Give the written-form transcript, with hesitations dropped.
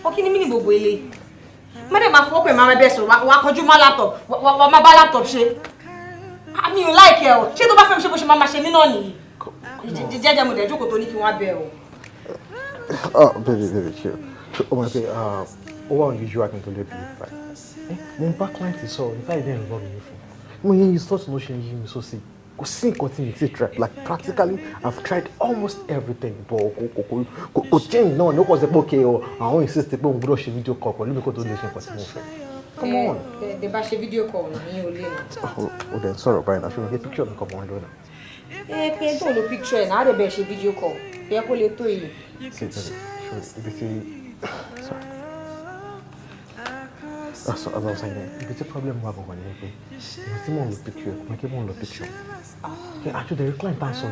Okay, ni gbogbo ele. Made ma fo pe ma be so wa kojú ma laptop wa ma ba laptop ṣe. I mean you like e o. Ṣé tó bá fẹ́ mi ṣe bó ṣe ma ṣe mí náà ni. Jeje mo de jókòó tó ní kí wọ́n bẹ̀ o. Oh, baby, chill. Oh my God, what unusual thing to do, right? When back client is so, if I didn't involve me, when you start to know me so see, go see continue to try. Like practically, I've tried almost everything, but go change. No cause okay. Or I won't insist that we do video call. Let me go to the question. Come on. The bash video call ni o le. Oh, then sorry, Brian. I should get picture and come on now. Pe to lo picture na de be ṣe video call. Pe ko le to yi. See, sorry. As I was saying, if it's a problem we have over here, you see more picture. Make more picture. Actually, the client answer.